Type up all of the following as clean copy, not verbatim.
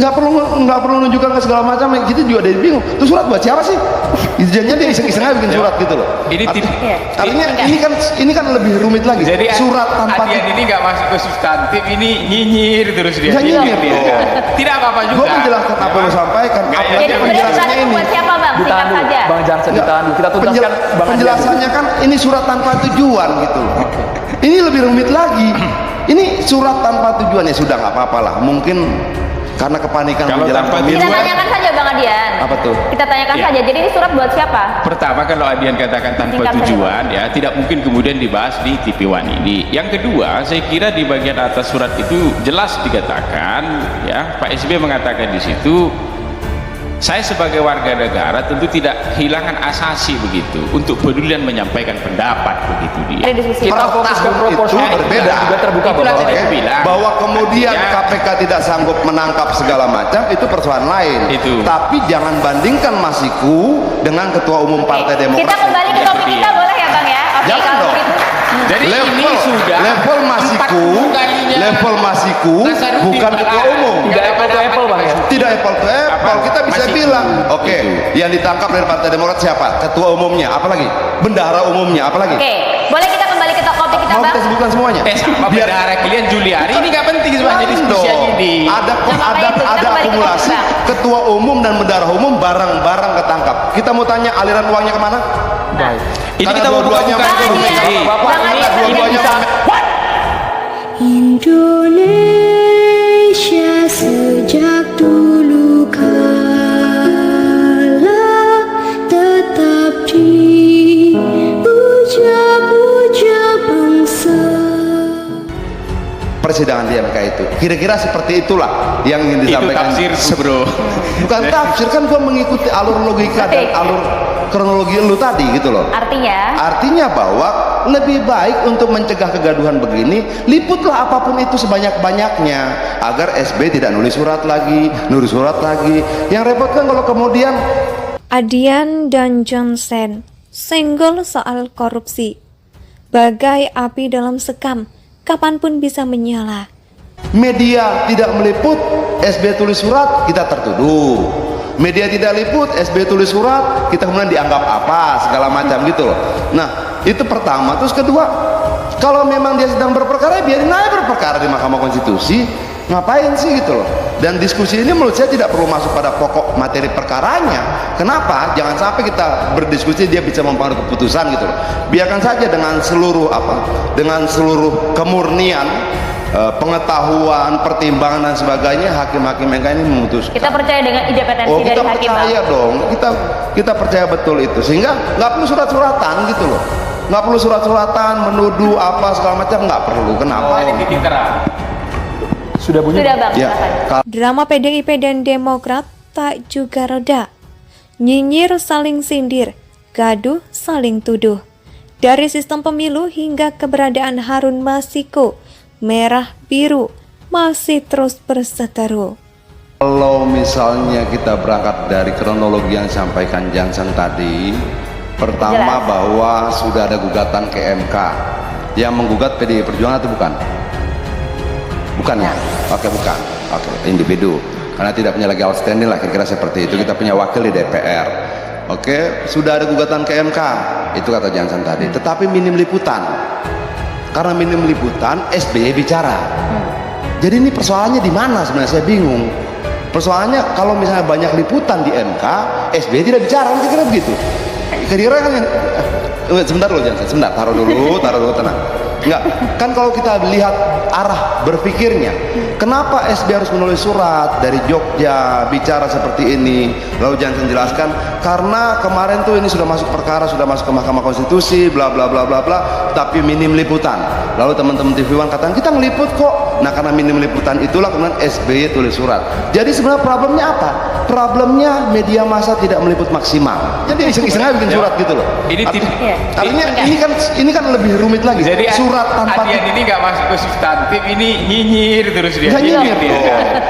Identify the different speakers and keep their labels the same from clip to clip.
Speaker 1: nggak perlu menunjukkan ke segala macam, kita juga ada bingung itu surat buat siapa sih, jangan dia iseng-iseng aja bikin surat gitu loh. Artinya ini kan lebih rumit lagi.
Speaker 2: Jadi
Speaker 1: surat tanpa
Speaker 2: Adian ini nggak masuk ke substantif, ini nyinyir terus dia.
Speaker 1: Nyinyir.
Speaker 2: Tidak apa-apa juga.
Speaker 1: Gue menjelaskan apa yang lo sampaikan.
Speaker 3: Jadi
Speaker 1: Penjelasannya ini
Speaker 3: buat siapa bang? Singkat saja.
Speaker 4: Bang Jansen ditahan dulu. Kita tuntaskan Bang
Speaker 1: penjelasannya kan ini surat tanpa tujuan gitu loh. Ini lebih rumit lagi. Ini surat tanpa tujuan, ya sudah nggak apa-apa lah. Mungkin karena kepanikan menjelang pemilu.
Speaker 3: Kita tanyakan saja Bang Adian.
Speaker 1: Apa tuh?
Speaker 3: Kita tanyakan saja. Jadi ini surat buat siapa?
Speaker 2: Pertama, kalau Adian katakan tanpa
Speaker 3: Singkat
Speaker 2: tujuan, ya tidak mungkin kemudian dibahas di TV One ini. Yang kedua, saya kira di bagian atas surat itu jelas dikatakan, ya Pak SBY mengatakan di situ, saya sebagai warga negara tentu tidak kehilangan asasi begitu untuk pedulian menyampaikan pendapat begitu dia.
Speaker 3: Ada diskusi.
Speaker 4: Kita fokus ke proporsional
Speaker 1: itu berbeda.
Speaker 4: juga terbuka
Speaker 2: Itulah
Speaker 4: bahwa
Speaker 2: saya bilang.
Speaker 1: Bahwa kemudian
Speaker 2: Ya.
Speaker 1: KPK tidak sanggup menangkap segala macam itu persoalan lain.
Speaker 2: Itu.
Speaker 1: Tapi jangan bandingkan Masiku dengan Ketua Umum Partai Demokrat.
Speaker 3: Kita kembali ke topik kita boleh ya Bang ya? Oke,
Speaker 1: Jangan
Speaker 3: kalau
Speaker 1: dong.
Speaker 3: begitu.
Speaker 2: Jadi ini sudah
Speaker 1: level Masiku,
Speaker 2: 40 kalinya
Speaker 1: level Masiku
Speaker 2: Nasaruddin
Speaker 1: bukan Ketua
Speaker 2: Malah.
Speaker 1: Umum.
Speaker 4: Tidak apple to apple Bang ya.
Speaker 1: Tidak apple to apple. Kita bisa
Speaker 2: Masiku.
Speaker 1: bilang, oke, yang ditangkap dari Partai Demokrat siapa? Ketua umumnya, apalagi? Bendahara umumnya, apalagi?
Speaker 3: Oke, boleh kita kembali ke topik kita
Speaker 1: Mau
Speaker 3: Bang?
Speaker 1: kita sebutkan semuanya?
Speaker 2: sama bendahara kalian Juliari ini nggak penting sebenarnya diskusi aja di.
Speaker 1: Ada
Speaker 3: makanya itu, kita kembali ke
Speaker 1: akumulasi
Speaker 3: topik, Bang.
Speaker 1: ketua umum dan bendahara umum barang-barang ketangkap. Kita mau tanya aliran uangnya kemana?
Speaker 4: Baik.
Speaker 2: Ini
Speaker 1: Karena
Speaker 2: kita mau
Speaker 1: dua-duanya
Speaker 2: buka
Speaker 3: Bang Adian,
Speaker 4: Bapak
Speaker 3: Bang
Speaker 4: ini
Speaker 3: Adian,
Speaker 1: dua-duanya
Speaker 5: Indonesia sejak dulu kala tetap dipuja-puja bangsa.
Speaker 1: persidangan di MK itu. Kira-kira seperti itulah yang ingin
Speaker 2: Itu
Speaker 1: disampaikan.
Speaker 2: tafsir bro.
Speaker 1: Bukan tafsir, kan gua mengikuti alur logika dan alur kronologi lu tadi gitu loh. Artinya bahwa lebih baik untuk mencegah kegaduhan begini, liputlah apapun itu sebanyak-banyaknya agar SB tidak nulis surat lagi. Yang repot kan kalau kemudian
Speaker 6: Adian dan Johnson senggol soal korupsi. Bagai api dalam sekam, kapanpun bisa menyala.
Speaker 1: media tidak meliput, SB tulis surat, kita tertuduh. Media tidak liput, SB tulis surat, kita kemudian dianggap apa, segala macam gitu loh. Nah, itu pertama. Terus kedua, kalau memang dia sedang berperkara, biarin aja berperkara di Mahkamah Konstitusi. Ngapain sih gitu loh. Dan diskusi ini menurut saya tidak perlu masuk pada pokok materi perkaranya. Kenapa? Jangan sampai kita berdiskusi dia bisa mempengaruhi keputusan gitu loh. Biarkan saja dengan seluruh kemurnian, pengetahuan, pertimbangan dan sebagainya, hakim-hakim MK ini memutuskan.
Speaker 3: Kita percaya dengan independensi dari
Speaker 1: Kita
Speaker 3: hakim Bang.
Speaker 1: percaya dong, kita percaya betul itu, sehingga nggak perlu surat-suratan gitu loh, nggak perlu surat-suratan menuduh apa segala macam, nggak perlu. Kenapa?
Speaker 2: Ini titik terang.
Speaker 4: Sudah bunyi.
Speaker 3: Sudah Bang,
Speaker 1: Ya,
Speaker 3: silakan.
Speaker 6: Drama PDIP dan Demokrat tak juga reda. Nyinyir saling sindir, gaduh saling tuduh. Dari sistem pemilu hingga keberadaan Harun Masiku, merah biru masih terus berseteru.
Speaker 1: Kalau misalnya kita berangkat dari kronologi yang disampaikan Jansen tadi, pertama
Speaker 3: Jelas.
Speaker 1: bahwa sudah ada gugatan ke MK. Yang menggugat PDI Perjuangan atau bukan? Bukan ya? Oke, bukan. Oke, individu. Karena tidak punya lagi outstanding lah, kira-kira seperti itu. Kita punya wakil di DPR. Oke, sudah ada gugatan ke MK. Itu kata Jansen tadi. Tetapi minim liputan. Karena minim liputan, SBY bicara. Jadi ini persoalannya di mana sebenarnya, saya bingung. Persoalannya kalau misalnya banyak liputan di MK, SBY tidak bicara, kira-kira begitu. Kira-kira kan sebentar loh Jansen, sebentar, taruh dulu, tenang. Enggak, kan kalau kita lihat arah berpikirnya, kenapa SB harus menulis surat dari Jogja bicara seperti ini? Lalu Jansen jelaskan, karena kemarin tuh ini sudah masuk perkara, sudah masuk ke Mahkamah Konstitusi, bla bla bla bla bla, tapi minim liputan. Lalu teman-teman TV One katakan, kita ngeliput kok. Nah, karena minim liputan itulah kemudian SBY tulis surat. Jadi sebenarnya problemnya apa? Problemnya media massa tidak meliput maksimal. Jadi iseng-iseng aja bikin surat gitu loh.
Speaker 2: Ini
Speaker 1: Artinya ini kan lebih rumit lagi.
Speaker 2: Jadi
Speaker 1: Surat tanpa
Speaker 2: Adian ini nggak masuk ke substantif, ini nyinyir terus dia.
Speaker 1: Nyinyir
Speaker 2: dia.
Speaker 1: dong.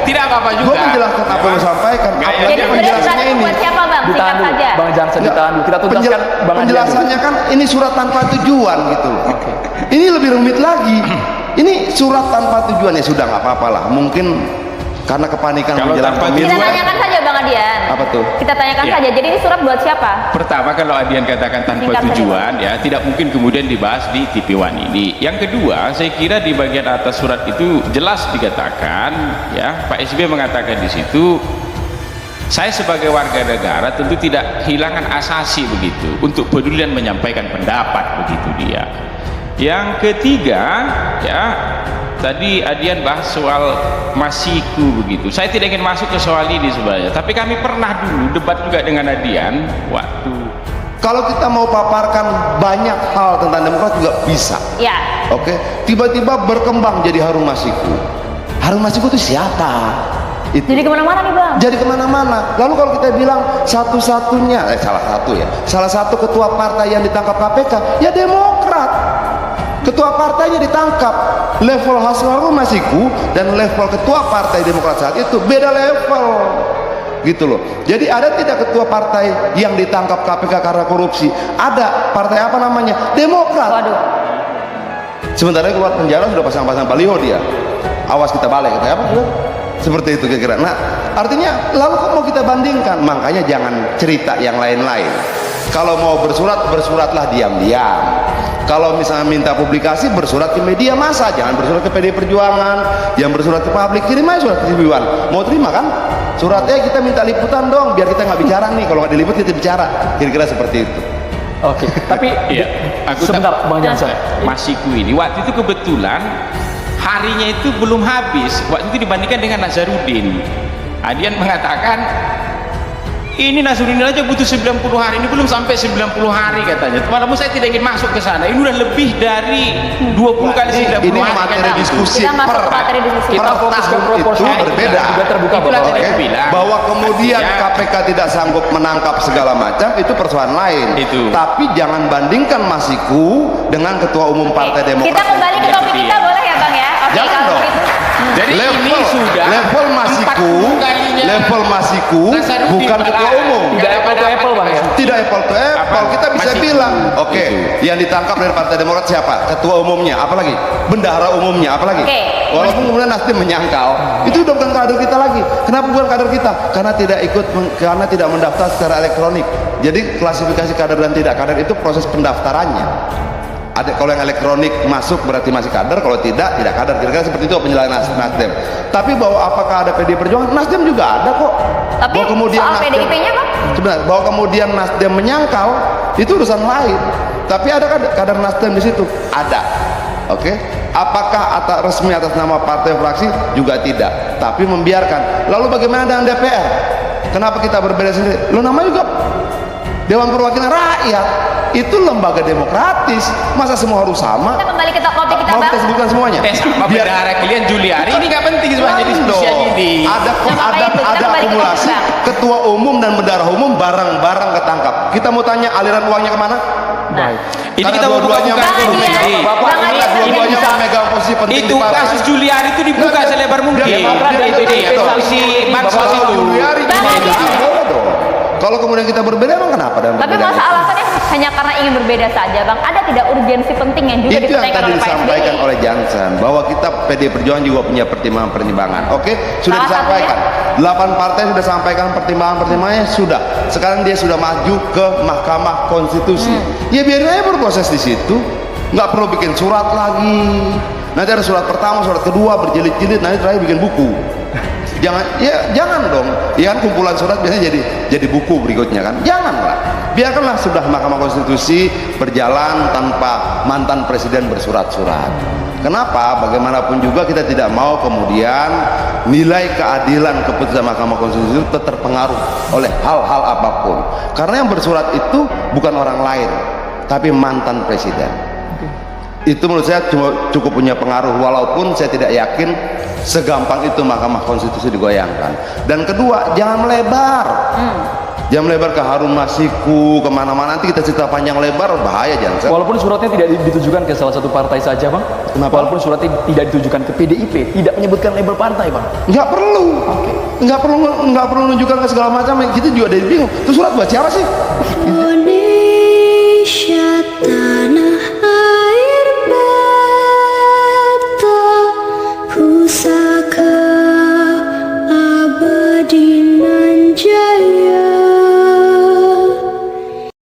Speaker 2: Tidak apa-apa juga.
Speaker 1: Gue menjelaskan apa yang disampaikan.
Speaker 2: Nggak,
Speaker 1: Apalagi
Speaker 3: Jadi
Speaker 2: Jangan
Speaker 1: penjelasannya
Speaker 3: surat
Speaker 1: ini.
Speaker 3: buat siapa Bang?
Speaker 4: Ditahan
Speaker 3: Singkat
Speaker 4: dulu.
Speaker 3: saja.
Speaker 4: Bang Jansen ditahan dulu. Kita tuntaskan Bang Adian.
Speaker 1: Penjelasannya kan ini surat tanpa tujuan gitu loh. Ini lebih rumit lagi. Ini surat tanpa tujuan, ya sudah nggak apa-apa lah. Mungkin karena kepanikan
Speaker 2: Kalau
Speaker 1: menjelang
Speaker 2: tanpa
Speaker 1: pemilu.
Speaker 3: Kita tanyakan saja Bang Adian.
Speaker 1: Apa tuh?
Speaker 3: Kita tanyakan
Speaker 2: Ya.
Speaker 3: saja. Jadi ini surat buat siapa?
Speaker 2: Pertama, kalau Adian katakan tanpa
Speaker 3: Singkat saja,
Speaker 2: tujuan, ya tidak mungkin kemudian dibahas di TV One ini. Yang kedua, saya kira di bagian atas surat itu jelas dikatakan, ya Pak SBY mengatakan di situ, saya sebagai warga negara tentu tidak kehilangan asasi begitu untuk peduli dan menyampaikan pendapat begitu dia. Yang ketiga, ya tadi Adian bahas soal masiku begitu. Saya tidak ingin masuk ke soal ini sebenarnya, tapi kami pernah dulu debat juga dengan Adian waktu.
Speaker 1: Kalau kita mau paparkan banyak hal tentang demokrat juga bisa.
Speaker 3: Ya.
Speaker 1: Oke, tiba-tiba berkembang jadi Harun Masiku. Harun Masiku itu siapa? Itu.
Speaker 3: Jadi kemana-mana nih Bang.
Speaker 1: Jadi kemana-mana. Lalu kalau kita bilang satu-satunya, salah satu ketua partai yang ditangkap KPK, ya Demokrat. Ketua partainya ditangkap. Level Harun Masiku dan level ketua partai Demokrat saat itu beda level. Gitu loh. Jadi ada tidak ketua partai yang ditangkap KPK karena korupsi? Ada. Partai apa namanya? Demokrat.
Speaker 3: Waduh.
Speaker 1: Sementara keluar penjara sudah pasang-pasang baliho dia. Awas kita balik, kata apa? Seperti itu kira-kira. Nah, artinya lalu kok mau kita bandingkan? Makanya jangan cerita yang lain-lain. Kalau mau bersurat, bersuratlah diam-diam. Kalau misalnya minta publikasi, bersurat ke media massa, jangan bersurat ke PD Perjuangan, jangan bersurat ke publik, kirim aja surat ke TV One. Mau terima kan? Suratnya kita minta liputan dong, biar kita nggak bicara nih. Kalau nggak diliput kita bicara. Kira-kira seperti itu.
Speaker 4: Oke, tapi
Speaker 2: Iya, aku
Speaker 4: sebentar Bang Jansen.
Speaker 2: Masiku ini waktu itu kebetulan harinya itu belum habis. Waktu itu dibandingkan dengan Nazarudin. Adian mengatakan ini Nazarudin aja butuh 90 hari, ini belum sampai 90 hari katanya. Walaupun saya tidak ingin masuk ke sana, ini udah lebih dari 20 kali 90
Speaker 1: Ini
Speaker 2: hari.
Speaker 1: materi
Speaker 2: katanya.
Speaker 1: diskusi
Speaker 3: Kita masuk ke materi diskusi.
Speaker 4: Kita fokus ke proporsional
Speaker 1: itu berbeda.
Speaker 4: juga terbuka
Speaker 2: Itulah
Speaker 4: Bapak.
Speaker 2: saya
Speaker 1: Oke.
Speaker 2: bilang.
Speaker 1: Bahwa kemudian
Speaker 2: Artinya-
Speaker 1: KPK tidak sanggup menangkap segala macam itu persoalan lain.
Speaker 2: Itu.
Speaker 1: Tapi jangan bandingkan Masiku dengan ketua umum Partai Demokrat.
Speaker 3: Kita kembali ke topik kita boleh ya Bang ya? Oke,
Speaker 1: Jangan
Speaker 3: kalau
Speaker 1: dong.
Speaker 3: begitu.
Speaker 2: Jadi ini sudah
Speaker 1: level Masiku,
Speaker 2: 40 kalinya
Speaker 1: level Masiku
Speaker 2: Nazarudin
Speaker 1: bukan ketua
Speaker 2: malah.
Speaker 1: umum.
Speaker 4: Tidak apple to apple Bang ya.
Speaker 1: Tidak apple to apple.
Speaker 2: Apa?
Speaker 1: Kita bisa
Speaker 2: Masiku.
Speaker 1: bilang, oke,
Speaker 2: Itu.
Speaker 1: yang ditangkap dari Partai Demokrat siapa? Ketua umumnya, apalagi? Bendahara umumnya, apalagi?
Speaker 3: Oke.
Speaker 1: Walaupun kemudian Nasdem menyangkal, itu udah bukan kader kita lagi. Kenapa bukan kader kita? Karena tidak ikut, karena tidak mendaftar secara elektronik. Jadi klasifikasi kader dan tidak kader itu proses pendaftarannya. Ada kalau yang elektronik masuk berarti masih kader, kalau tidak kader. Kira-kira seperti itu penjelasan Nasdem. Tapi bahwa apakah ada PD Perjuangan? Nasdem juga ada kok.
Speaker 3: Tapi
Speaker 1: Bahwa kemudian
Speaker 3: soal
Speaker 1: Nasdem-
Speaker 3: PDIP-nya Bang?
Speaker 1: Sebenarnya bahwa kemudian Nasdem menyangkal itu urusan lain. Tapi ada kader Nasdem di situ? Ada. Oke. Apakah resmi atas nama partai fraksi? Juga tidak. Tapi membiarkan. Lalu bagaimana dengan DPR? Kenapa kita berbeda sendiri? Lo namanya juga Dewan Perwakilan Rakyat. Itu lembaga demokratis. Masa semua harus sama?
Speaker 3: Kita kembali ke topik kita
Speaker 1: Mau
Speaker 3: Bang.
Speaker 1: kita sebutkan semuanya?
Speaker 2: sama
Speaker 1: Biar-
Speaker 2: bendahara kalian Juliari ini nggak penting sebenarnya diskusi yang ini.
Speaker 1: Ada
Speaker 3: Nah, makanya itu, kita
Speaker 1: ada
Speaker 3: kembali ke
Speaker 1: akumulasi
Speaker 3: topik, Bang.
Speaker 1: ketua umum dan bendahara umum barang-barang ketangkap. Kita mau tanya aliran uangnya kemana?
Speaker 4: Baik.
Speaker 2: Ini
Speaker 1: Karena
Speaker 2: kita mau
Speaker 1: dua-duanya
Speaker 2: buka
Speaker 3: Bang Adian,
Speaker 2: memegang.
Speaker 4: Bapak,
Speaker 3: Bang
Speaker 4: ini
Speaker 3: Adian,
Speaker 1: Dua-duanya
Speaker 3: bisa.
Speaker 1: memegang posisi penting
Speaker 2: Itu
Speaker 1: di partai.
Speaker 2: kasus Juliari itu dibuka
Speaker 1: Nggak,
Speaker 2: selebar mungkin.
Speaker 1: biar Demokrat
Speaker 2: Itu
Speaker 1: dan
Speaker 2: dia
Speaker 1: PDIP
Speaker 2: posisi bansos
Speaker 1: Kalau
Speaker 2: itu.
Speaker 1: Juliari
Speaker 3: Bang
Speaker 1: gini,
Speaker 3: Adian.
Speaker 1: boleh dong. Kalau kemudian kita berbeda emang kenapa? Dan
Speaker 3: Tapi
Speaker 1: berbeda
Speaker 3: masa alasannya hanya karena ingin berbeda saja Bang? Ada tidak urgensi penting yang juga
Speaker 1: itu yang
Speaker 3: dipertanyakan
Speaker 1: tadi
Speaker 3: oleh Pak
Speaker 1: disampaikan
Speaker 3: SBY?
Speaker 1: oleh Jansen bahwa kita PD Perjuangan juga punya pertimbangan-pertimbangan. Oke, sudah
Speaker 3: Salah
Speaker 1: disampaikan. 8 partai sudah sampaikan pertimbangan-pertimbangannya sudah. Sekarang dia sudah maju ke Mahkamah Konstitusi. Ya biarin aja berproses di situ. Nggak perlu bikin surat lagi. Nanti ada surat pertama, surat kedua berjilid-jilid, nanti terakhir bikin buku. Jangan dong. Ya kan kumpulan surat biasanya jadi buku berikutnya kan. Janganlah. Biarkanlah sudah Mahkamah Konstitusi berjalan tanpa mantan presiden bersurat-surat. Kenapa? Bagaimanapun juga kita tidak mau kemudian nilai keadilan keputusan Mahkamah Konstitusi itu terpengaruh oleh hal-hal apapun. Karena yang bersurat itu bukan orang lain, tapi mantan presiden. Itu menurut saya cukup punya pengaruh, walaupun saya tidak yakin segampang itu Mahkamah Konstitusi digoyangkan. Dan kedua, jangan melebar. Jangan melebar ke Harun Masiku, kemana-mana, nanti kita cerita panjang lebar, bahaya jangan.
Speaker 4: Walaupun suratnya tidak ditujukan ke salah satu partai saja Bang.
Speaker 1: Kenapa?
Speaker 4: Walaupun suratnya tidak ditujukan ke PDIP, tidak menyebutkan label partai Bang.
Speaker 1: Nggak perlu. Nggak perlu menunjukkan ke segala macam. Kita juga ada bingung. Itu surat buat siapa sih?
Speaker 5: Indonesia tanah air beta pusaka ini.